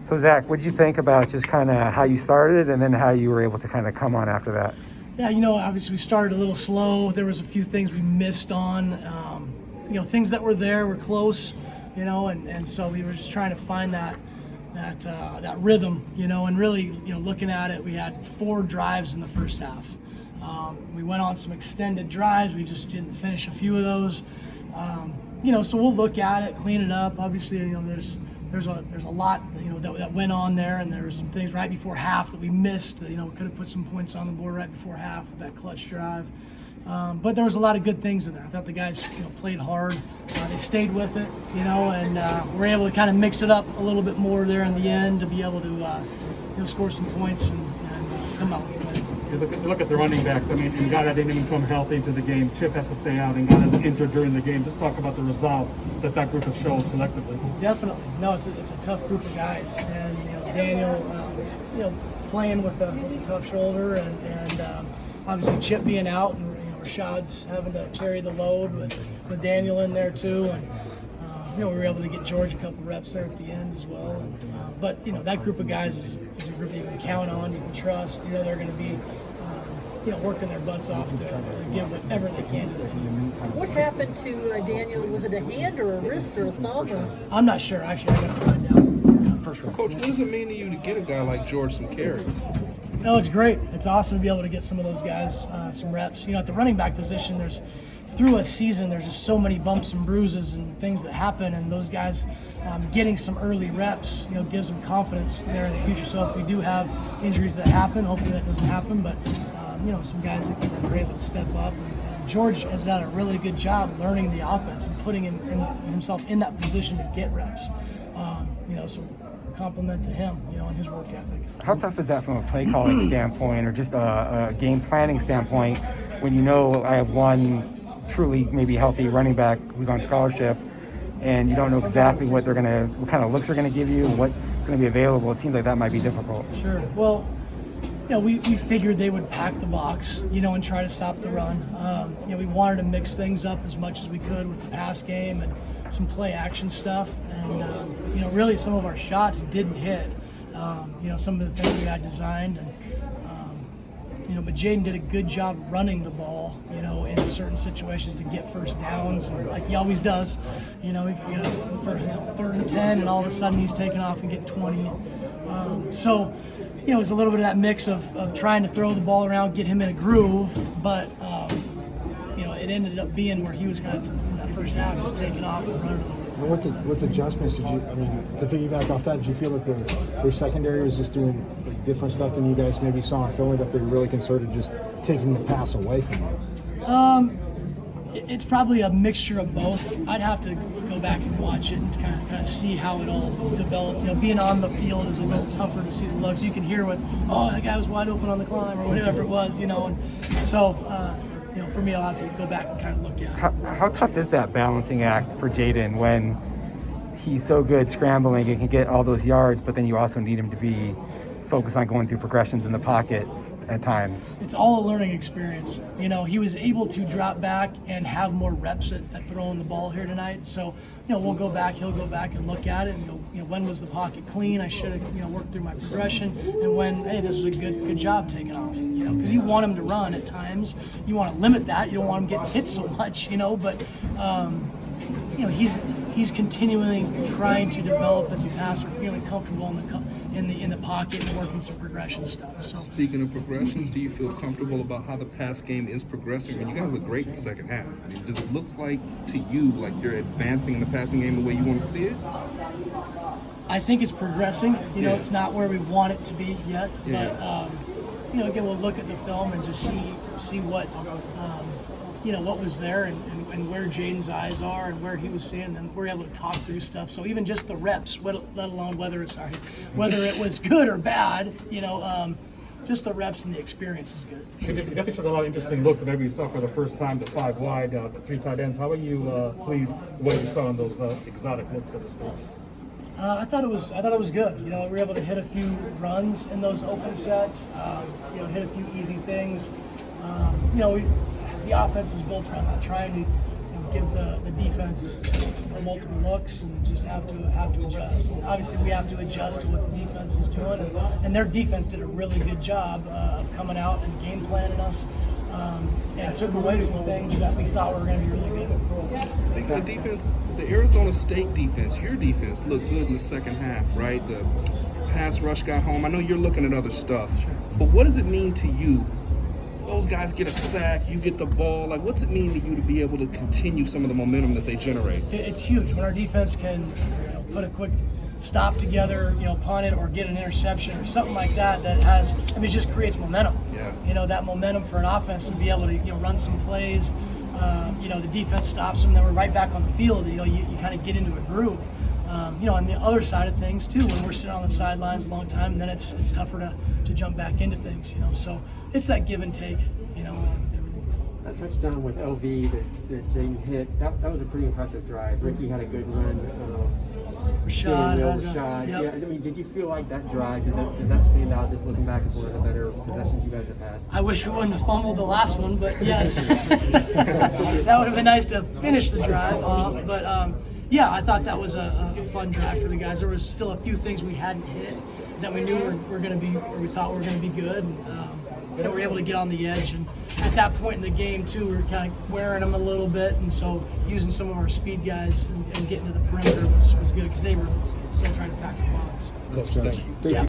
So, Zach, what did you think about just kind of how you started and then how you were able to kind of come on after that? Yeah, obviously we started a little slow. There was a few things we missed on. Things that were there were close, and so we were just trying to find that rhythm, and really, looking at it, we had 4 drives in the first half. We went on some extended drives. We just didn't finish a few of those. So we'll look at it, clean it up. Obviously, there's a lot that went on there, and there were some things right before half that we missed. We could have put some points on the board right before half with that clutch drive. But there was a lot of good things in there. I thought the guys played hard. They stayed with it, and we're able to kind of mix it up a little bit more there in the end to be able to score some points and come out with the win. You look at the running backs. I mean, and God didn't even come healthy into the game. Chip has to stay out, and God is injured during the game. Just talk about the resolve that group has shown collectively. Definitely. No, it's a tough group of guys, and Daniel, playing with a tough shoulder, and obviously Chip being out, and Rashad's having to carry the load with Daniel in there too, and we were able to get George a couple reps there at the end as well. And, but that group of guys is a group that you can count on, you can trust. They're going to be working their butts off to give whatever they can to the team. What happened to Daniel? Was it a hand or a wrist or a thumb? I'm not sure. Actually, I got to find out. Coach, what does it mean to you to get a guy like George some carries? No, it's great. It's awesome to be able to get some of those guys some reps. At the running back position, through a season, there's just so many bumps and bruises and things that happen, and those guys getting some early reps, gives them confidence there in the future. So if we do have injuries that happen, hopefully that doesn't happen, but some guys that are able to step up. And George has done a really good job learning the offense and putting himself in that position to get reps. So compliment to him, and his work ethic. How tough is that from a play calling standpoint or just a game planning standpoint when I have one truly maybe healthy running back who's on scholarship and you don't know exactly what kind of looks they're going to give you, what's going to be available? It seems like that might be difficult. Sure. Well, we figured they would pack the box, and try to stop the run. We wanted to mix things up as much as we could with the pass game and some play action stuff. And, really some of our shots didn't hit, some of the things we had designed. And, but Jayden did a good job running the ball, in certain situations to get first downs, like he always does. For 3rd and 10, and all of a sudden he's taking off and getting 20. So it was a little bit of that mix of trying to throw the ball around, get him in a groove, but it ended up being where he was kind of in that first half just taking off and running. With adjustments, to piggyback off that, did you feel that their secondary was just doing different stuff than you guys maybe saw in film, that they were really concerted just taking the pass away from you? It's probably a mixture of both. I'd have to go back and watch it and kind of see how it all developed. Being on the field is a little tougher to see the looks. You can hear that guy was wide open on the climb or whatever it was, and so for me, I'll have to go back and kind of look at it. How tough is that balancing act for Jayden when he's so good scrambling and can get all those yards, but then you also need him to be focused on going through progressions in the pocket at times? It's all a learning experience. He was able to drop back and have more reps at throwing the ball here tonight. So, we'll go back, he'll go back and look at it and go, when was the pocket clean? I should have, worked through my progression. And when, hey, this was a good job taking off, because you want him to run at times. You want to limit that. You don't want him getting hit so much, but, he's continually trying to develop as a passer, feeling comfortable in the pocket and working some progression stuff. So, speaking of progressions, do you feel comfortable about how the pass game is progressing? And you guys look great in the second half. Does it look like to you like you're advancing in the passing game the way you want to see it? I think it's progressing. It's not where we want it to be yet, but again, we'll look at the film and just see what what was there and where Jayden's eyes are and where he was seeing, and we're able to talk through stuff. So even just the reps, let alone whether it was good or bad, just the reps and the experience is good. You definitely showed a lot of interesting looks. Maybe you saw for the first time the 5 wide, the 3 tight ends. How are you pleased with what you saw in those exotic looks of the sport? I thought it was good. We were able to hit a few runs in those open sets. Hit a few easy things. The offense is built around that, trying to give the defense multiple looks and just have to adjust. And obviously, we have to adjust to what the defense is doing, and their defense did a really good job of coming out and game planning us, and took away some things that we thought were going to be really good. Speaking of defense, the Arizona State defense, your defense looked good in the second half, right? The pass rush got home. I know you're looking at other stuff, but what does it mean to you? Those guys get a sack, you get the ball. Like, what's it mean to you to be able to continue some of the momentum that they generate? It's huge when our defense can put a quick stop together, punt it or get an interception or something like that. That has, it just creates momentum. Yeah. That momentum for an offense to be able to run some plays. The defense stops them, then we're right back on the field. You kind of get into a groove. On the other side of things too, when we're sitting on the sidelines a long time, and then it's tougher to jump back into things. So it's that give and take. With everything. That touchdown with LV that Jayden hit, that was a pretty impressive drive. Ricky had a good run. Rashad. Yep. Yeah, did you feel like that drive, does that stand out just looking back as one of the better possessions you guys have had? I wish we wouldn't have fumbled the last one, but yes. That would have been nice to finish the drive off. But I thought that was a fun drive for the guys. There was still a few things we hadn't hit that we knew were going to be, or we thought were going to be good. And we were able to get on the edge. And at that point in the game, too, we were kind of wearing them a little bit. And so using some of our speed guys and getting to the perimeter was good because they were still trying to pack the box. Coach, thank you. Yeah.